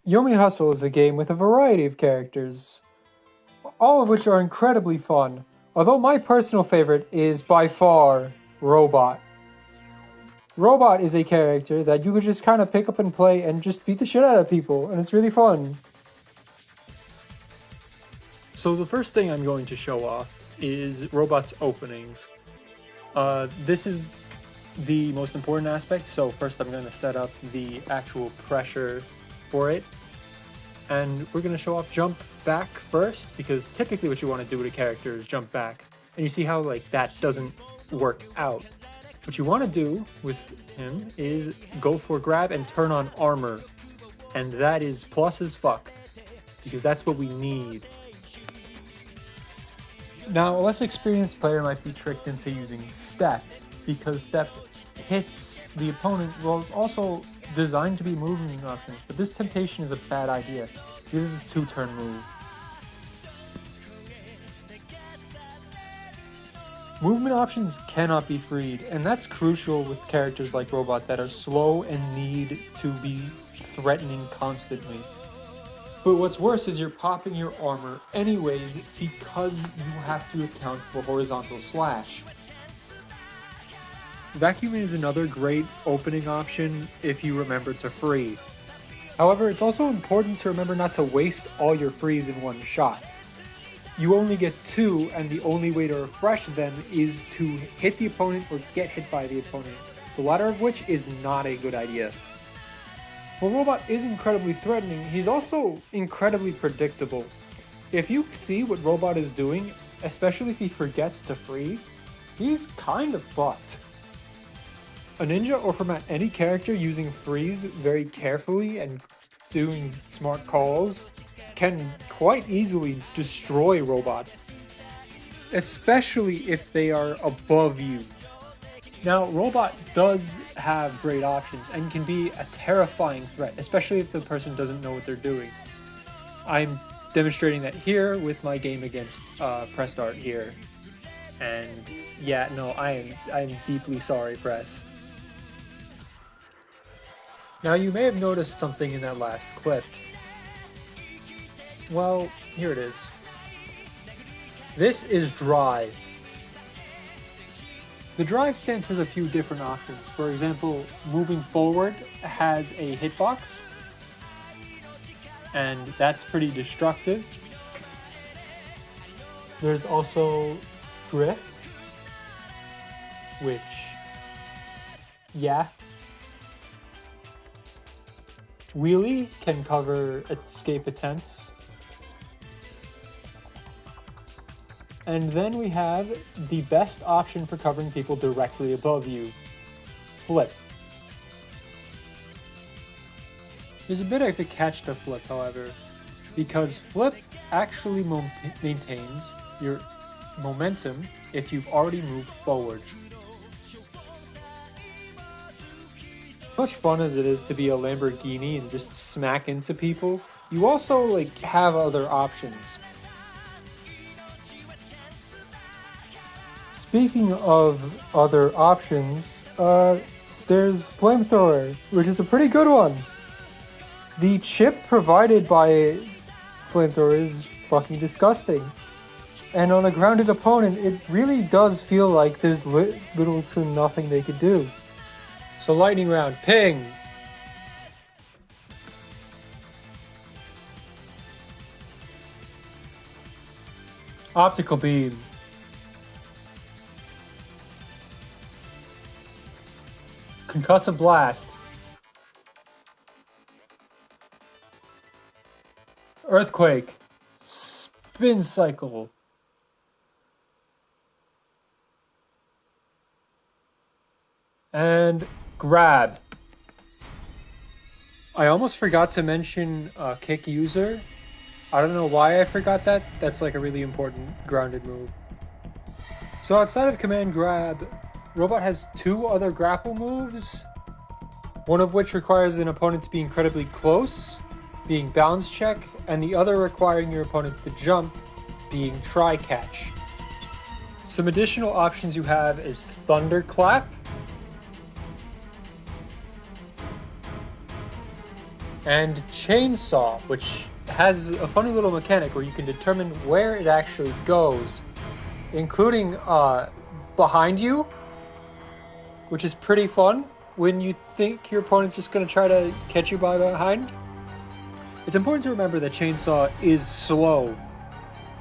Yomi Hustle is a game with a variety of characters, all of which are incredibly fun, although my personal favorite is by far Robot. Robot is a character that you could just kind of pick up and play and just beat the shit out of people, and it's really fun. So the first thing I'm going to show off is Robot's openings. This is the most important aspect, so first I'm going to set up the actual pressure for it. And we're going to show off jump back first, because typically what you want to do with a character is jump back. And you see how like that doesn't work out. What you want to do with him is go for grab and turn on armor. And that is plus as fuck, because that's what we need. Now, a less experienced player might be tricked into using step, because step hits the opponent while it's also designed to be moving options, but this temptation is a bad idea. This is a two-turn move. Movement options cannot be freed, and that's crucial with characters like Robot that are slow and need to be threatening constantly. But what's worse is you're popping your armor anyways because you have to account for horizontal slash. Vacuuming is another great opening option if you remember to free. However, it's also important to remember not to waste all your frees in one shot. You only get two, and the only way to refresh them is to hit the opponent or get hit by the opponent, the latter of which is not a good idea. While Robot is incredibly threatening, he's also incredibly predictable. If you see what Robot is doing, especially if he forgets to free, he's kind of fucked. A ninja or from any character using freeze very carefully and doing smart calls can quite easily destroy Robot, especially if they are above you. Now, Robot does have great options and can be a terrifying threat, especially if the person doesn't know what they're doing. I'm demonstrating that here with my game against Press Start here. And yeah, no, I am deeply sorry, Press. Now, you may have noticed something in that last clip. Well, here it is. This is drive. The drive stance has a few different options. For example, moving forward has a hitbox, and that's pretty destructive. There's also drift, which, yeah. Wheelie can cover escape attempts. And then we have the best option for covering people directly above you, flip. There's a bit of a catch to flip, however, because flip actually maintains your momentum if you've already moved forward. Much fun as it is to be a Lamborghini and just smack into people, you also have other options. Speaking of other options, there's Flamethrower, which is a pretty good one. The chip provided by Flamethrower is fucking disgusting. And on a grounded opponent, it really does feel like there's little to nothing they could do. So lightning round, ping! Optical beam. Concussive blast. Earthquake. Spin cycle. And grab. I almost forgot to mention kick user. I don't know why I forgot that. That's like a really important grounded move. So outside of command grab, Robot has two other grapple moves, one of which requires an opponent to be incredibly close, being bounce check, and the other requiring your opponent to jump, being try catch. Some additional options you have is thunderclap, and Chainsaw, which has a funny little mechanic where you can determine where it actually goes, including behind you, which is pretty fun when you think your opponent's just going to try to catch you by behind. It's important to remember that Chainsaw is slow,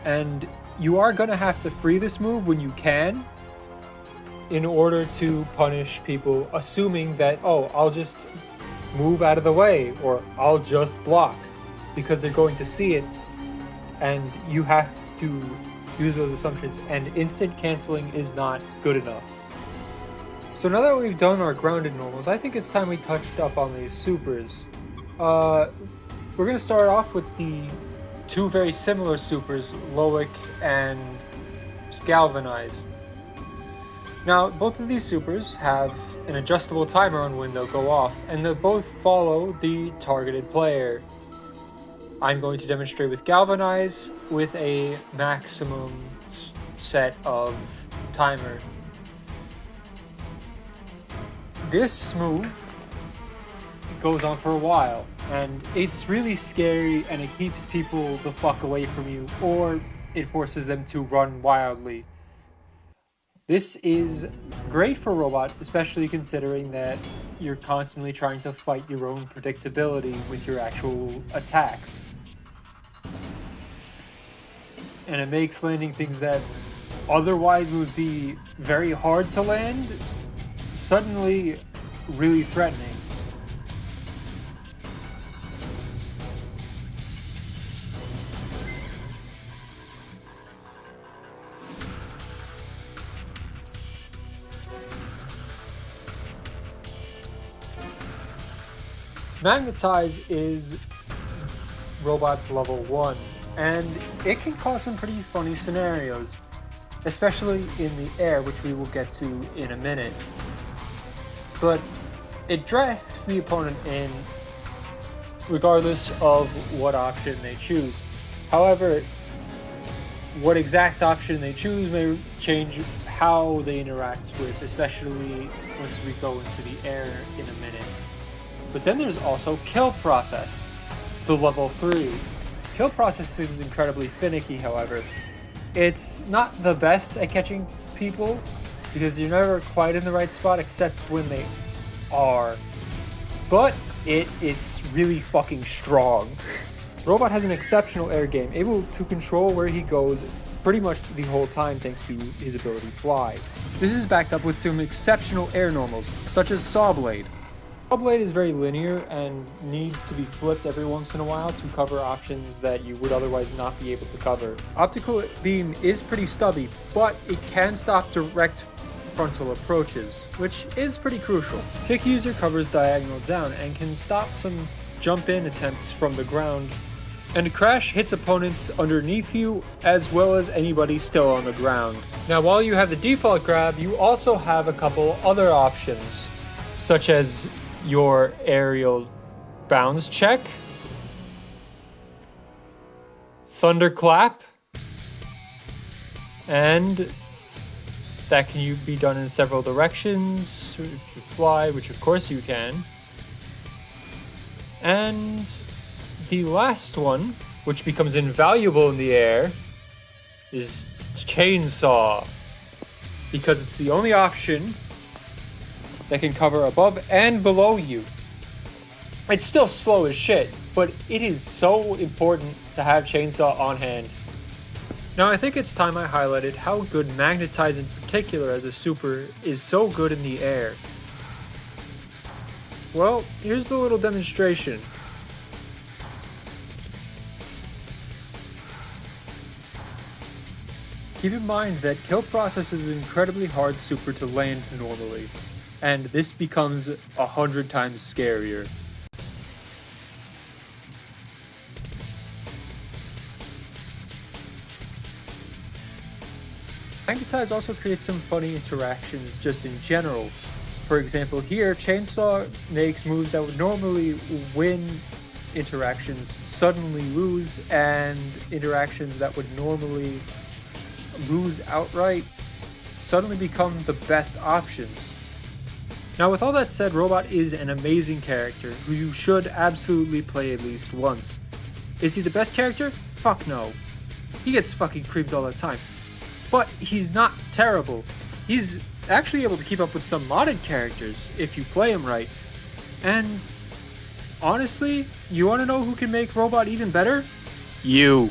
and you are going to have to free this move when you can in order to punish people, assuming that, oh, I'll just move out of the way, or I'll just block, because they're going to see it, and you have to use those assumptions, and instant canceling is not good enough. So now that we've done our grounded normals, I think it's time we touched up on these supers. We're going to start off with the two very similar supers, Loic and Galvanize. Now, both of these supers have an adjustable timer on when they'll go off, and they both follow the targeted player. I'm going to demonstrate with Galvanize with a maximum set of timer. This move goes on for a while, and it's really scary, and it keeps people the fuck away from you, or it forces them to run wildly. This is great for Robot, especially considering that you're constantly trying to fight your own predictability with your actual attacks. And it makes landing things that otherwise would be very hard to land suddenly really threatening. Magnetize is Robot's level 1, and it can cause some pretty funny scenarios, especially in the air, which we will get to in a minute. But it drags the opponent in regardless of what option they choose. However, what exact option they choose may change how they interact with, especially once we go into the air in a minute. But then there's also Kill Process, the level 3. Kill Process is incredibly finicky, however. It's not the best at catching people, because you're never quite in the right spot except when they are. But it's really fucking strong. Robot has an exceptional air game, able to control where he goes pretty much the whole time thanks to his ability to fly. This is backed up with some exceptional air normals, such as Saw Blade. Saw Blade is very linear and needs to be flipped every once in a while to cover options that you would otherwise not be able to cover. Optical Beam is pretty stubby, but it can stop direct frontal approaches, which is pretty crucial. Kick User covers diagonal down and can stop some jump-in attempts from the ground. And Crash hits opponents underneath you as well as anybody still on the ground. Now, while you have the default grab, you also have a couple other options, such as your aerial bounds check, thunderclap, and that can be done in several directions. If you fly, which of course you can. And the last one, which becomes invaluable in the air, is Chainsaw, because it's the only option that can cover above and below you. It's still slow as shit, but it is so important to have Chainsaw on hand. Now I think it's time I highlighted how good Magnetize in particular as a super is so good in the air. Well, here's the little demonstration. Keep in mind that Kill Process is an incredibly hard super to land normally, and this becomes 100 times scarier. Magnetize also creates some funny interactions just in general. For example, here, Chainsaw makes moves that would normally win interactions suddenly lose, and interactions that would normally lose outright suddenly become the best options. Now, with all that said, Robot is an amazing character who you should absolutely play at least once. Is he the best character? Fuck no. He gets fucking creamed all the time. But he's not terrible. He's actually able to keep up with some modded characters if you play him right. And honestly, you want to know who can make Robot even better? You.